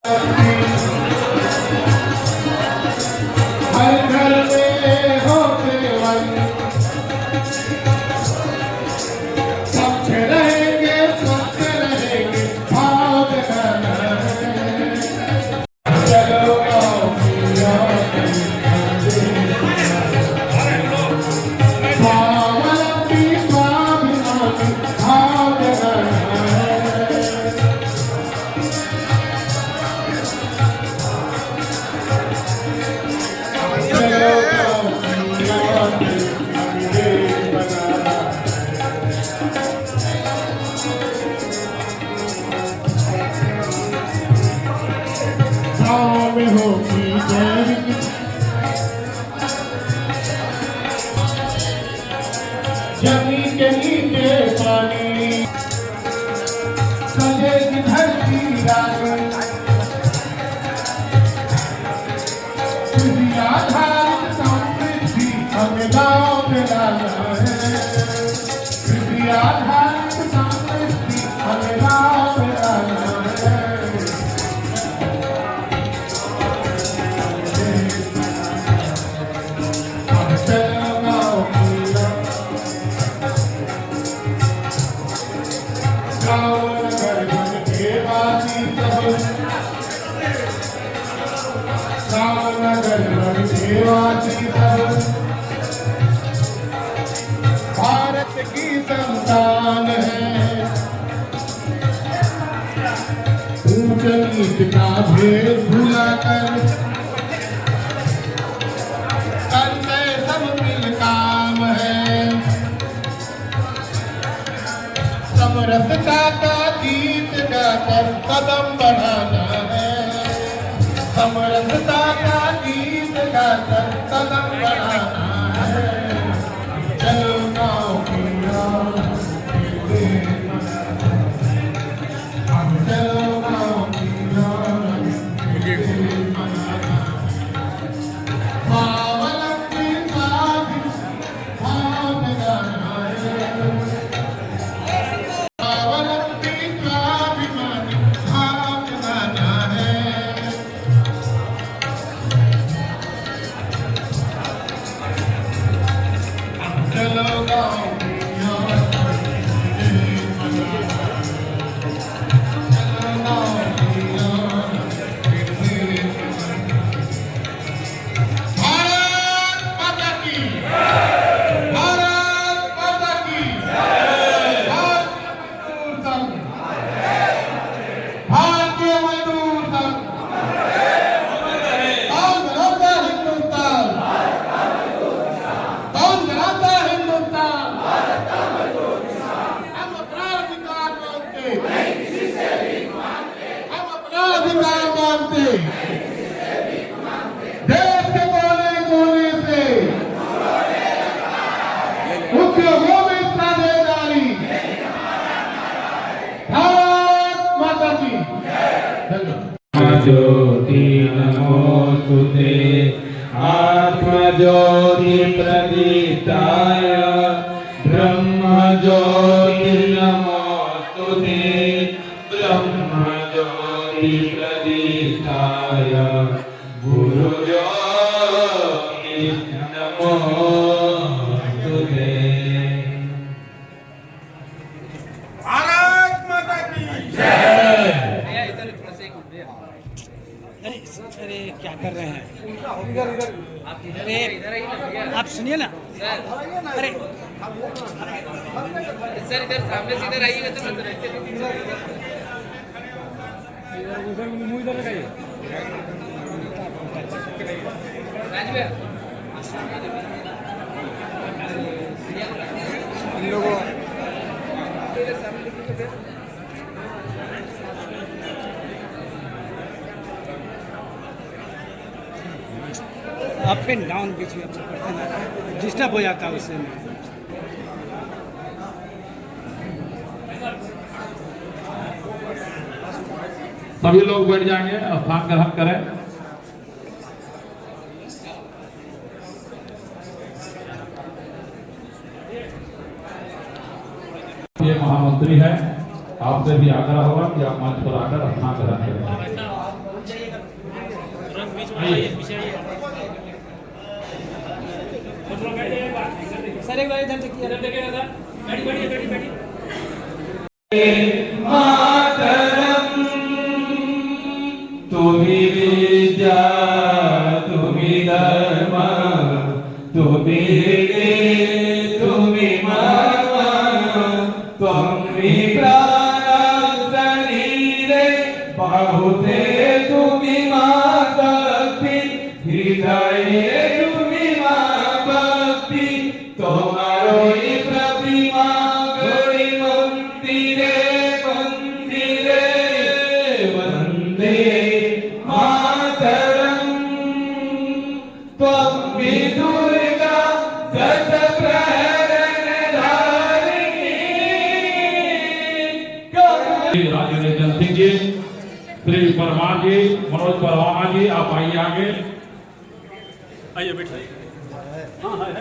हर घर में हो केवल स्वच्छ रहेंगे भाव जगाना है। चलो आओ स्वावलंबी स्वाभिमानी भाव जगाना है। में होगी जैविक जमीन के नीचे पानी सजेगी धरती रानी कृषि आधारित समृद्धि हमें गाँव में लाना है। कृषि आधारित समृद्धि हमें गाँव में लाना है। भारत की संतान है, ऊंच नीच का भेद भुलाकर करते सब मिल काम है। समरसता का गीत गाकर कदम बढ़ाना है। समरसता का गीत गाकर कदम बढ़ाना है। चलो गाँव की ओर हम चलो गाँव की ओर स्वावलंबी स्वाभिमानी भाव जगाना है। स्वावलंबी स्वाभिमानी भाव जगाना है। चलो गाँव की ओर चलो गाँव की ओर भारत माता की भारत माता की भारतीय मजदूर संघ कौन बनाता हिंदुस्तान कौन बनाता हिंदुस्तान। हम अपना अधिकार मानते हम अपना अधिकार मानते देश के कोने कोने से उद्योगों में साझेदारी। भारत माता की ज्योति नमोस्तुते आत्मज्योति प्रदीप्ताय ब्रह्म ज्योति नमोस्तुते ब्रह्म ज्योति प्रदीप्ताय गुरु ज्योति नमोस्तुते। भारत माता की अरे क्या कर रहे हैं? अरे आप सुनिए ना। अरे सर इधर सामने से इधर आइएगा तो नजर अप एंड डाउन बीच में करते हैं ना, डिस्टर्ब हो जाता है उससे। सभी लोग बैठ जाएंगे, स्थान ग्रहण करें। ये महामंत्री है, आपसे भी आग्रह होगा कि आप मंच पर आकर स्थान ग्रहण करें। सर एक बार इधर देखिए मातरम तुम्ही विद्या तुम्ही धर्म तुम्ही तुम्ही मर्म तुम्ही प्राण शरीरे बहुते तुम्ही भक्ति हृदय तुम्ही भक्ति तुम्हारो प्रतिमा गौरी मंदिरे मंदिरे वंदे मातरम त्वं दुर्गा दश प्रहरण धारिणी। राजेंद्र सिंह जी, श्री परमार जी, मनोज परवाना जी, आप आइए आगे। आइए बैठिए। हाँ है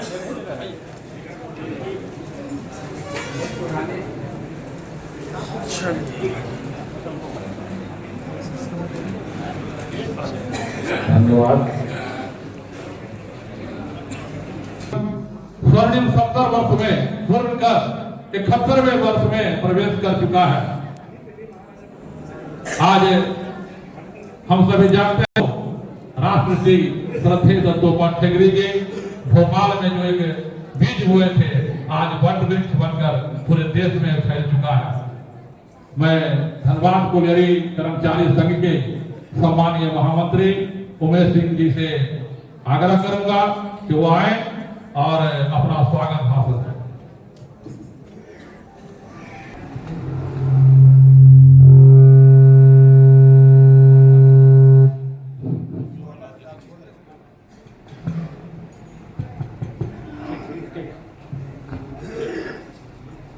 धन्यवाद। स्वर्णिम 70 वर्ष में स्वर्ण का 71वें वर्ष में प्रवेश कर चुका है। आज हम सभी जानते हैं राष्ट्रपति श्रद्धेय दत्तोपंत ठेंगड़ी जी भोपाल में जो एक बीज हुए थे, आज वट वृक्ष बनकर पूरे देश में फैल चुका है। मैं धनबाद कोलियरी कर्मचारी संघ के सम्मानीय महामंत्री उमेश सिंह जी से आग्रह करूंगा कि वो आए और अपना स्वागत हासिल करें।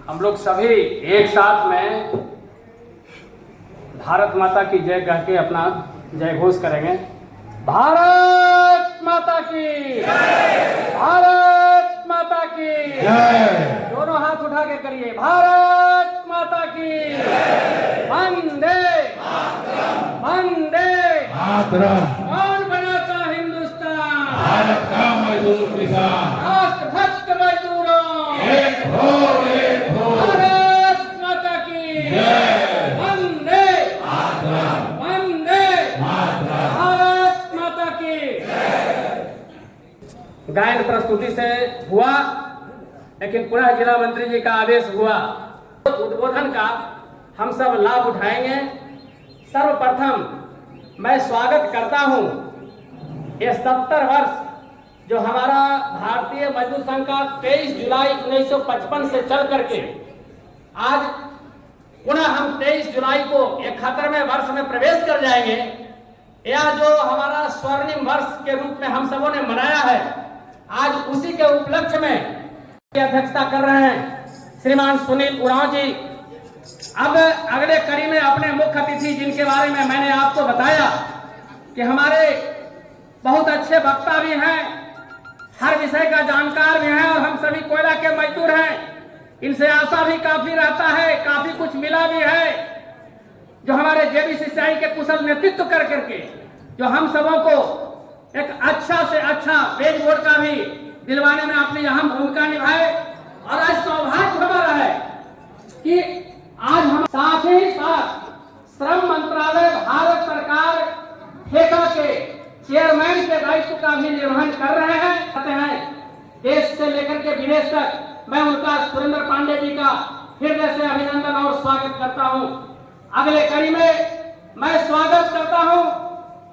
हम लोग सभी एक साथ में भारत माता की जय कह के अपना जय घोष करेंगे। भारत माता की जय, भारत माता की जय। दोनों हाथ उठा के करिए, भारत माता की जय। वंदे वंदे मातरम। कौन बनाता हिंदुस्तान? भारत का मजदूर किसान, राष्ट्रभक्त मजदूरों, एक हो एक हो। भारत माता की जय। वंदे मातरम, वंदे मातरम। भारत माता की जय। गायन प्रस्तुति से हुआ, लेकिन पुनः जिला मंत्री जी का आदेश हुआ, उद्बोधन का हम सब लाभ उठाएंगे। सर्वप्रथम मैं स्वागत करता हूं ये 70 वर्ष जो हमारा भारतीय मजदूर संघ का 23 जुलाई 1955 से चल करके आज पुनः हम 23 जुलाई को 71वें वर्ष में प्रवेश कर जाएंगे। यह जो हमारा स्वर्णिम वर्ष के रूप में हम सबों ने मनाया है, आज उसी के उपलक्ष्य में अध्यक्षता कर रहे हैं श्रीमान सुनील उरांव जी। अब अगले कड़ी में अपने मुख्य अतिथि जिनके बारे में मैंने आपको बताया कि हमारे बहुत अच्छे वक्ता भी हैं, हर विषय का जानकार भी हैं और हम सभी कोयला के मजदूर हैं। इनसे आशा भी काफी रहता है, काफी कुछ मिला भी है, जो हमारे जेबीसी सिंचाई के कुशल नेतृत्व कर करके जो हम सबों को एक अच्छा से अच्छा वेज बोर्ड का भी दिलवाने में अपनी अहम भूमिका निभाए। और आज सौभाग्य हमारा है कि आज हम साथ ही साथ श्रम मंत्रालय भारत सरकार ठेका के चेयरमैन के दायित्व का भी निर्वहन कर रहे हैं। देश से लेकर के विदेश तक मैं उनका सुरेंद्र पांडे जी का हृदय से अभिनंदन और स्वागत करता हूं। अगले कड़ी में मैं स्वागत करता हूं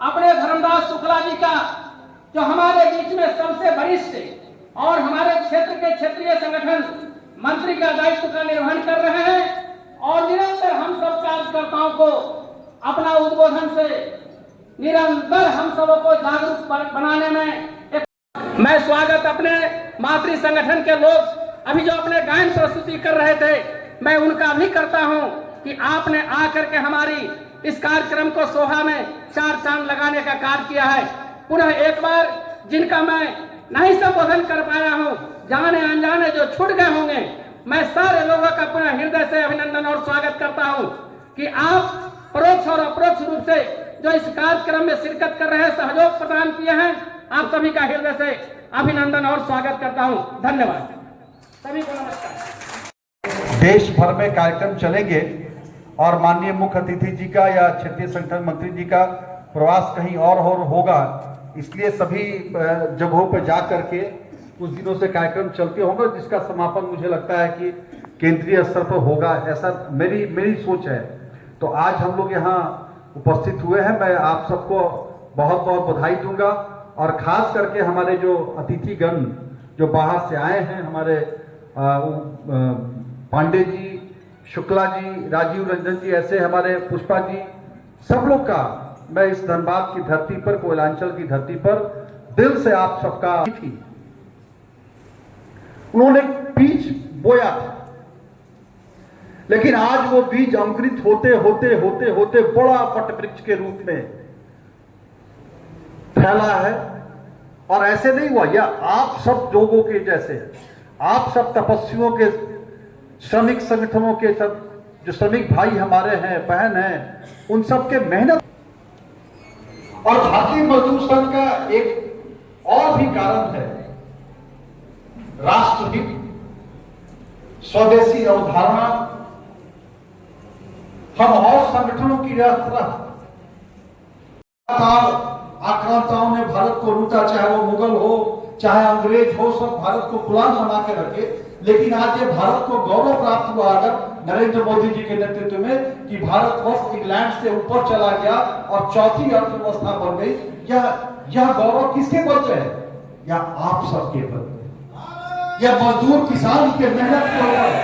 अपने धर्मदास शुक्ला जी का, जो हमारे बीच में सबसे वरिष्ठ और हमारे क्षेत्र के क्षेत्रीय संगठन मंत्री का दायित्व का निर्वहन कर रहे हैं और निरंतर हम सब कार्यकर्ताओं को अपना उद्बोधन से निरंतर हम सबों को जागरूक बनाने में मैं स्वागत अपने मातृ संगठन के लोग अभी जो अपने गायन प्रस्तुति कर रहे थे, मैं उनका भी करता हूं कि आपने आकर के हमारी इस कार्यक्रम को शोभा में 4 चांद लगाने का कार्य किया है। पुनः एक बार जिनका मैं नहीं संबोधन कर पाया हूं, जाने अनजाने जो छूट गए होंगे, मैं सारे लोगों का पुनः हृदय से अभिनंदन और स्वागत करता हूं कि आप परोक्ष और अपरोक्ष रूप से जो इस कार्यक्रम में शिरकत कर रहे हैं, सहयोग प्रदान किए हैं, आप सभी का हृदय से अभिनंदन और स्वागत करता हूं। धन्यवाद। सभी को नमस्कार। देश भर में कार्यक्रम चलेंगे और माननीय मुख्य अतिथि जी का या क्षेत्रीय संगठन मंत्री जी का प्रवास कहीं और होगा, इसलिए सभी जगहों पर जा करके कुछ दिनों से कार्यक्रम चलते होंगे, जिसका समापन मुझे लगता है कि केंद्रीय स्तर पर होगा, ऐसा मेरी सोच है। तो आज हम लोग यहाँ उपस्थित हुए हैं। मैं आप सबको बहुत बहुत बधाई दूंगा और खास करके हमारे जो अतिथिगण जो बाहर से आए हैं, हमारे पांडे जी, शुक्ला जी, राजीव रंजन जी, ऐसे हमारे पुष्पा जी, सब लोग का मैं इस धनबाद की धरती पर, कोयलांचल की धरती पर दिल से आप सबका थी। उन्होंने बीज बोया था, लेकिन आज वो बीज अंकुरित होते होते होते होते बड़ा वट वृक्ष के रूप में फैला है। और ऐसे नहीं हुआ, यह आप सब लोगों के जैसे, आप सब तपस्वियों के, श्रमिक संगठनों के सब जो श्रमिक भाई हमारे हैं, बहन हैं, उन सब के मेहनत। और भारतीय मजदूर संघ का एक और भी कारण है, राष्ट्रहित, स्वदेशी अवधारणा। हम और संगठनों की तरह आक्रांताओं ने भारत को लूटा, चाहे वो मुगल हो चाहे अंग्रेज हो, सब भारत को गुलाम बना के रखे। लेकिन आज ये भारत को गौरव प्राप्त हुआ अगर नरेंद्र मोदी जी के नेतृत्व में कि भारतवर्ष इंग्लैंड से ऊपर चला गया और चौथी अर्थव्यवस्था बन गई। यह गौरव किसके बल पे है? यह आप सबके बल पे, यह मजदूर किसान के मेहनत के ऊपर है।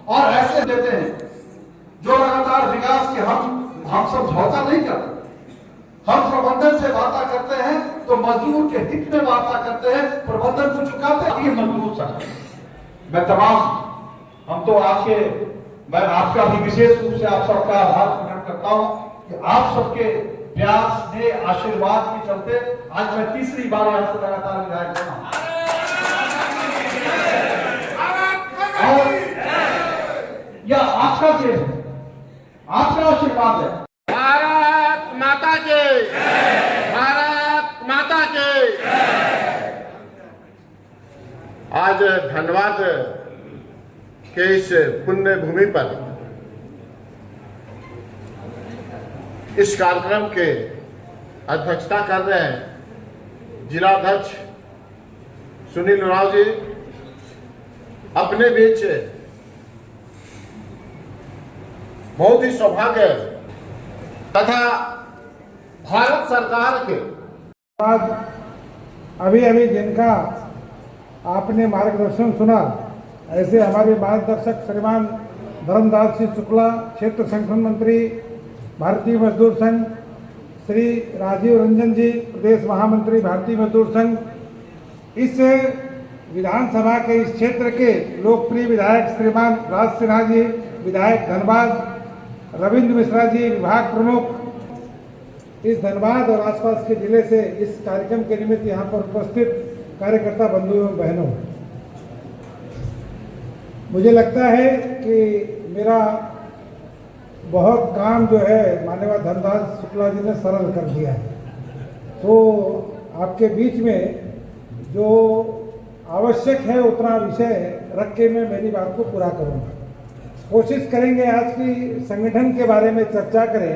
और ऐसे देते हैं जो लगातार विकास के हम समझौता नहीं करते, हम प्रबंधन से वार्ता करते हैं तो मजदूर के हित में वार्ता करते हैं, प्रबंधन को चुकाते हैं। मजदूर संघ मैं हम तो मैं आपका भी विशेष रूप से आप सबका आभार प्रकट करता हूं कि आप सबके प्यार से आशीर्वाद के चलते आज मैं तीसरी बार यहां से लगातार विधायक बना और यह आपका देश है, आपका आशीर्वाद है। भारत माता के, भारत माता के। आज धनबाद के इस पुण्य भूमि पर इस कार्यक्रम के अध्यक्षता कर रहे हैं जिलाध्यक्ष सुनील उरांव जी। अपने बीच बहुत ही सौभाग्य तथा भारत सरकार के अभी जिनका आपने मार्गदर्शन सुना, ऐसे हमारे मार्गदर्शक श्रीमान धर्मदास सिंह शुक्ला, क्षेत्र संगठन मंत्री भारतीय मजदूर संघ, श्री राजीव रंजन जी, प्रदेश महामंत्री भारतीय मजदूर संघ, इस विधानसभा के इस क्षेत्र के लोकप्रिय विधायक श्रीमान राज सिन्हा जी, विधायक धनबाद, रविंद्र मिश्रा जी, विभाग प्रमुख, इस धनबाद और आसपास के जिले से इस कार्यक्रम के निमित्त यहाँ पर उपस्थित कार्यकर्ता बंधु एवं बहनों, मुझे लगता है कि मेरा बहुत काम जो है माननीय धर्मदास शुक्ला जी ने सरल कर दिया है। तो आपके बीच में जो आवश्यक है उतना विषय रख के मैं मेरी बात को पूरा करूँगा। कोशिश करेंगे आज की संगठन के बारे में चर्चा करें,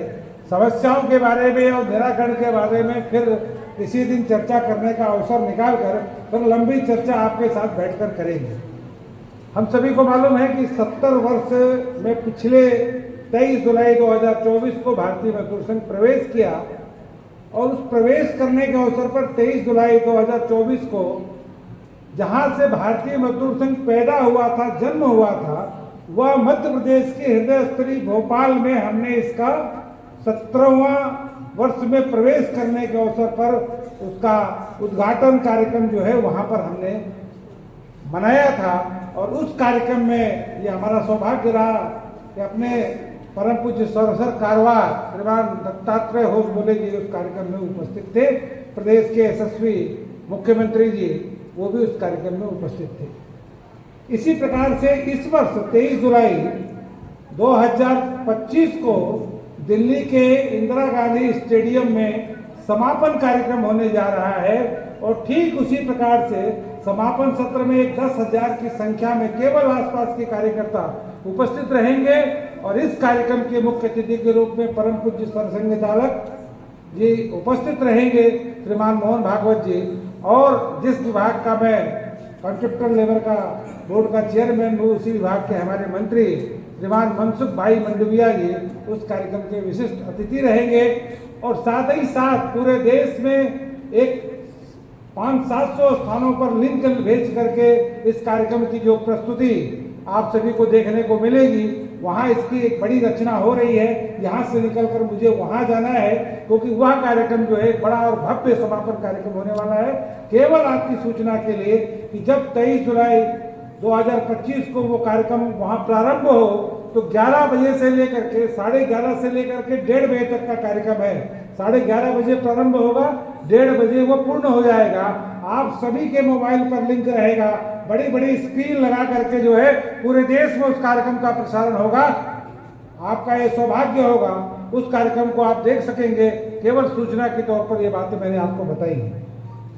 समस्याओं के बारे में और निराकरण के बारे में फिर किसी दिन चर्चा करने का अवसर निकाल कर फिर लंबी चर्चा आपके साथ बैठकर करेंगे। हम सभी को मालूम है कि 70 वर्ष में पिछले 23 जुलाई 2024 को भारतीय मजदूर संघ प्रवेश किया और उस प्रवेश करने के अवसर पर 23 जुलाई 2024 को जहां से भारतीय मजदूर संघ पैदा हुआ था, जन्म हुआ था, वह मध्य प्रदेश के हृदय स्थली भोपाल में हमने इसका 17वां वर्ष में प्रवेश करने के अवसर पर उसका उद्घाटन कार्यक्रम जो है वहां पर हमने मनाया था। और उस कार्यक्रम में ये हमारा सौभाग्य रहा कि अपने परम पूज्य सरसर कारवार श्रीमान दत्तात्रेय होश बोले जी उस कार्यक्रम में उपस्थित थे। प्रदेश के यशस्वी मुख्यमंत्री जी वो भी उस कार्यक्रम में उपस्थित थे। इसी प्रकार से इस वर्ष 23 जुलाई 2025 को दिल्ली के इंदिरा गांधी स्टेडियम में समापन कार्यक्रम होने जा रहा है और ठीक उसी प्रकार से समापन सत्र में 10,000 की संख्या में केवल आसपास के कार्यकर्ता उपस्थित रहेंगे और इस कार्यक्रम के मुख्य अतिथि के रूप में परम पूज्य सरसंघ चालक जी उपस्थित रहेंगे, श्रीमान मोहन भागवत जी। और जिस विभाग का मैं कॉन्ट्रैक्टर लेबर का बोर्ड का चेयरमैन हूँ, उसी विभाग के हमारे मंत्री श्रीमान मनसुख भाई मंडविया जी उस कार्यक्रम के विशिष्ट अतिथि रहेंगे। और साथ ही साथ पूरे देश में एक 500-700 स्थानों पर लिंक भेज करके इस कार्यक्रम की जो प्रस्तुति आप सभी को देखने को मिलेगी, वहाँ इसकी एक बड़ी रचना हो रही है। यहाँ से निकलकर मुझे वहाँ जाना है क्योंकि वह कार्यक्रम जो है एक बड़ा और भव्य समापन कार्यक्रम होने वाला है। केवल आपकी सूचना के लिए कि जब 23 जुलाई 2025 को वो कार्यक्रम वहाँ प्रारंभ हो तो 11 बजे से लेकर के 11:30 से लेकर के 1:30 बजे तक का कार्यक्रम है। 11:30 बजे प्रारंभ होगा, 1:30 बजे वो पूर्ण हो जाएगा। आप सभी के मोबाइल पर लिंक रहेगा, बड़ी बड़ी स्क्रीन लगा करके जो है पूरे देश में उस कार्यक्रम का प्रसारण होगा। आपका ये सौभाग्य होगा, उस कार्यक्रम को आप देख सकेंगे। केवल सूचना के तौर पर ये बातें मैंने आपको बताई हैं।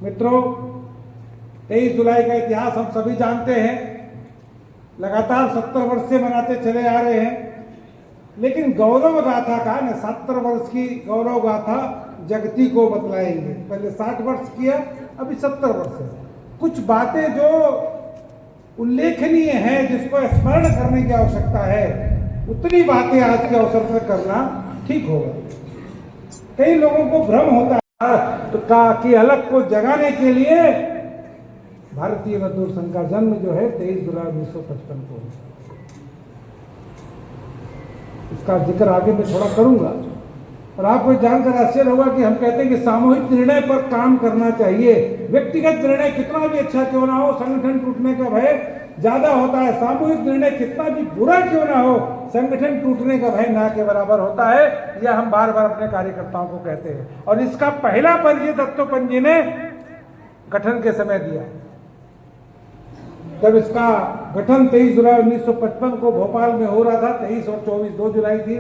मित्रों, 23 जुलाई का इतिहास हम सभी जानते हैं, लगातार 70 वर्ष से मनाते चले आ रहे हैं। लेकिन गौरव गाथा का न 70 वर्ष की गौरव गाथा जगती को बतलाएंगे। पहले 60 वर्ष किया, अभी 70 वर्ष है। कुछ बातें जो उल्लेखनीय हैं, जिसको स्मरण करने की आवश्यकता है, उतनी बातें आज के अवसर पर करना ठीक होगा। कई लोगों को भ्रम होता है तो की अलग को जगाने के लिए भारतीय मजदूर संघ का जन्म जो है 23 जुलाई 1955 को, इसका जिक्र आगे मैं थोड़ा करूंगा। और आपको जानकर आश्चर्य होगा कि हम कहते हैं कि सामूहिक निर्णय पर काम करना चाहिए। व्यक्तिगत निर्णय कितना भी अच्छा क्यों ना हो, संगठन टूटने का भय ज्यादा होता है। सामूहिक निर्णय कितना भी बुरा क्यों ना हो, संगठन टूटने का भय ना के बराबर होता है। यह हम बार बार अपने कार्यकर्ताओं को कहते हैं। और इसका पहला परिचय दत्तोपंत जी ने गठन के समय दिया। जब इसका गठन 23 जुलाई 1955 को भोपाल में हो रहा था, 23 और 24 2 जुलाई थी।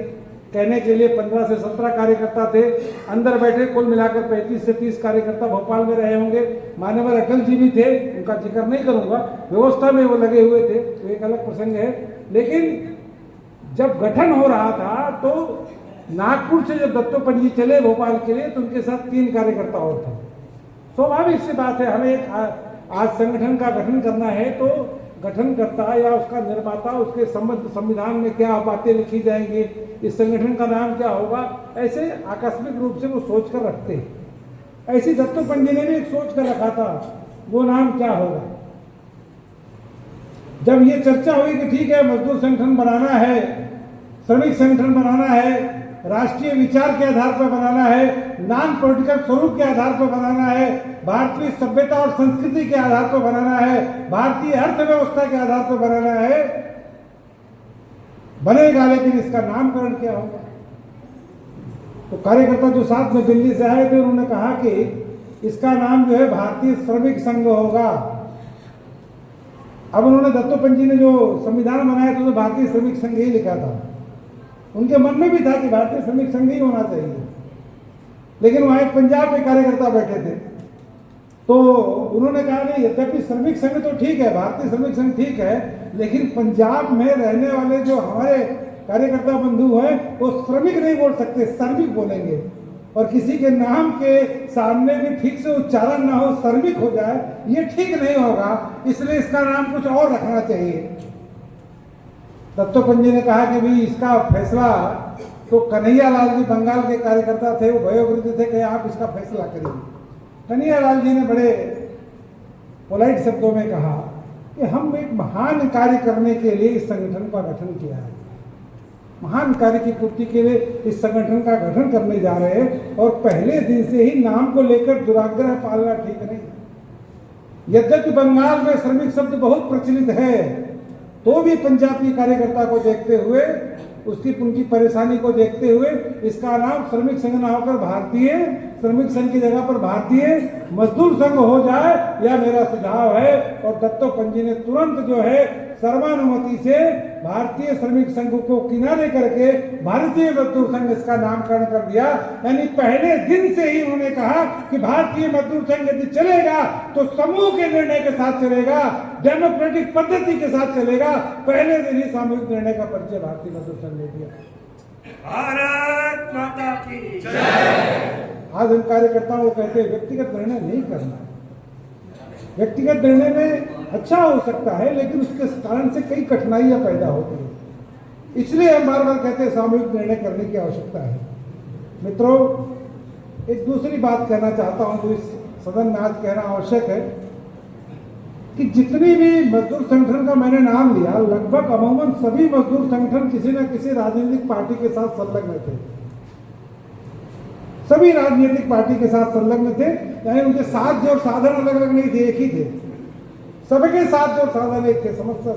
कहने के लिए 15 से 17 कार्यकर्ता थे अंदर बैठे, कुल मिलाकर 35 से 30 कार्यकर्ता भोपाल में रहे होंगे। मान्यवर अटल जी भी थे, उनका जिक्र नहीं करूंगा, व्यवस्था में वो लगे हुए थे, तो एक अलग प्रसंग है। लेकिन जब गठन हो रहा था तो नागपुर से जब दत्तोपंत जी चले भोपाल के लिए, तो उनके साथ 3 कार्यकर्ता और थे। स्वाभाविक सी बात है, हमें एक आज संगठन का गठन करना है तो गठनकर्ता या उसका निर्माता, उसके संबंध संविधान में क्या बातें लिखी जाएंगी, इस संगठन का नाम क्या होगा, ऐसे आकस्मिक रूप से वो सोच कर रखते हैं। ऐसे दत्तोपंत जी ने भी एक सोच कर रखा था, वो नाम क्या होगा। जब ये चर्चा हुई कि ठीक है, मजदूर संगठन बनाना है, श्रमिक संगठन बनाना है, राष्ट्रीय विचार के आधार पर बनाना है, नॉन पॉलिटिकल स्वरूप के आधार पर बनाना है, भारतीय सभ्यता और संस्कृति के आधार पर बनाना है, भारतीय अर्थव्यवस्था के आधार पर बनाना है, बनेगा। लेकिन इसका नामकरण क्या होगा। तो कार्यकर्ता जो साथ में दिल्ली से आए थे, उन्होंने कहा कि इसका नाम जो है भारतीय श्रमिक संघ होगा। अब उन्होंने दत्तोपंत जी ने जो संविधान बनाया था तो भारतीय श्रमिक संघ ही लिखा था। उनके मन में भी था कि भारतीय श्रमिक संघ ही होना चाहिए। लेकिन वहां एक पंजाब के कार्यकर्ता बैठे थे, तो उन्होंने कहा नहीं, यद्यपि श्रमिक संघ तो ठीक है, भारतीय श्रमिक संघ ठीक है, लेकिन पंजाब में रहने वाले जो हमारे कार्यकर्ता बंधु हैं वो श्रमिक नहीं बोल सकते, श्रमिक बोलेंगे। और किसी के नाम के सामने भी ठीक से उच्चारण ना हो, श्रमिक हो जाए, ये ठीक नहीं होगा, इसलिए इसका नाम कुछ और रखना चाहिए। दत्तोपंत जी ने कहा कि भाई इसका फैसला तो कन्हैया लाल जी बंगाल के कार्यकर्ता थे, वो वयोवृद्ध थे, कि आप इसका फैसला करिए। कन्हैया लाल जी ने बड़े पोलाइट शब्दों में कहा कि हम एक महान कार्य करने के लिए इस संगठन का गठन किया है, महान कार्य की पूर्ति के लिए इस संगठन का गठन करने जा रहे हैं, और पहले दिन से ही नाम को लेकर दुराग्रह पालना ठीक नहीं। यद्यपि बंगाल में श्रमिक शब्द बहुत प्रचलित है, तो भी पंजाबी कार्यकर्ता को देखते हुए, उनकी परेशानी को देखते हुए इसका नाम श्रमिक संघ ना होकर भारतीय श्रमिक संघ की जगह पर भारतीय मजदूर संघ हो जाए, यह मेरा सुझाव है। और दत्तोपंत जी ने तुरंत जो है सर्वानुमति से भारतीय श्रमिक संघ को किनारे करके भारतीय मजदूर संघ इसका नामकरण कर दिया। यानी पहले दिन से ही उन्होंने कहा कि भारतीय मजदूर संघ यदि चलेगा तो समूह के निर्णय के साथ चलेगा, डेमोक्रेटिक पद्धति के साथ चलेगा। पहले दिन ही सामूहिक निर्णय का परिचय भारतीय मजदूर संघ ने दिया। भारत माता की जय। आज हम कार्यकर्ताओं को कहते हैं व्यक्तिगत निर्णय नहीं करना। व्यक्तिगत निर्णय में अच्छा हो सकता है, लेकिन उसके कारण से कई कठिनाइयां पैदा होती है। इसलिए हम बार बार कहते हैं सामूहिक निर्णय करने की आवश्यकता है। मित्रों, एक दूसरी बात कहना चाहता हूं जो इस सदन में आज कहना आवश्यक है कि जितनी भी मजदूर संगठन का मैंने नाम लिया, लगभग अमूमन सभी मजदूर संगठन किसी न किसी राजनीतिक पार्टी के साथ संलग्न थे। सभी राजनीतिक पार्टी के साथ संलग्न थे, यानी उनके साथ जो साधन अलग अलग नहीं थे, एक ही थे। सबके साथ जो साधन एक थे, समस्या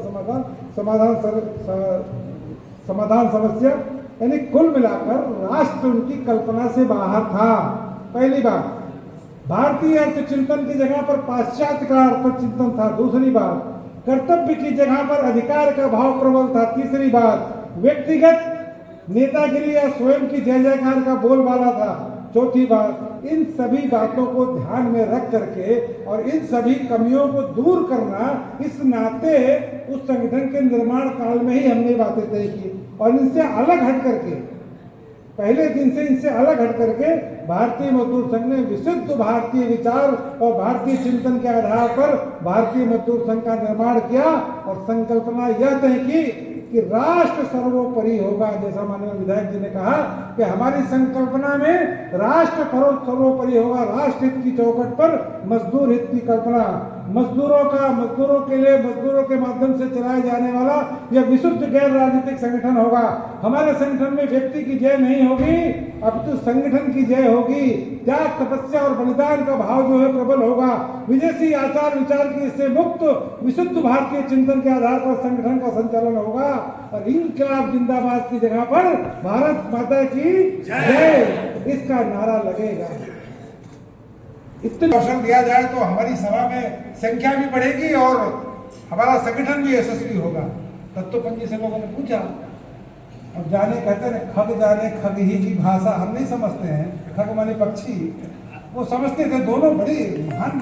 समाधान समस्या, यानी कुल मिलाकर राष्ट्र उनकी कल्पना से बाहर था। पहली बात, भारतीय अर्थ चिंतन की जगह पर पाश्चात्य का अर्थ चिंतन था। दूसरी बात, कर्तव्य की जगह पर अधिकार का भाव प्रबल था। तीसरी बात, व्यक्तिगत नेतागिरी या स्वयं की जय जयकार का बोलबाला था। चौथी बात, इन सभी बातों को ध्यान में रख करके और इन सभी कमियों को दूर करना, इस नाते उस संगठन के निर्माण काल में ही हमने बातें तय की और इनसे अलग हट करके, पहले दिन से इनसे अलग हट करके भारतीय मजदूर संघ ने विशुद्ध भारतीय विचार और भारतीय चिंतन के आधार पर भारतीय मजदूर संघ का निर्माण किया और संकल्पना यह तय की कि राष्ट्र सर्वोपरि होगा। जैसा माननीय विधायक जी ने कहा कि हमारी संकल्पना में राष्ट्र सर्वोपरि होगा। राष्ट्र हित की चौखट पर मजदूर हित की कल्पना, मजदूरों के लिए मजदूरों के माध्यम से चलाए जाने वाला यह विशुद्ध गैर राजनीतिक संगठन होगा। हमारे संगठन में व्यक्ति की जय नहीं होगी, अब तो संगठन की जय होगी। त्याग, तपस्या और बलिदान का भाव जो है प्रबल होगा। विदेशी आचार विचार की इससे मुक्त विशुद्ध भारतीय चिंतन के आधार पर संगठन का संचालन होगा और इनकलाब जिंदाबाद की जगह पर भारत माता की जय इसका नारा लगेगा। इतने अवसर दिया जाए तो हमारी सभा में संख्या भी बढ़ेगी और हमारा संगठन भी यशस्वी होगा। तत्वपंजी से लोगों ने पूछा, अब जाने कहते हैं खग जाने खग ही की भाषा हम नहीं समझते हैं। खग माने पक्षी, वो समझते थे। दोनों बड़ी महान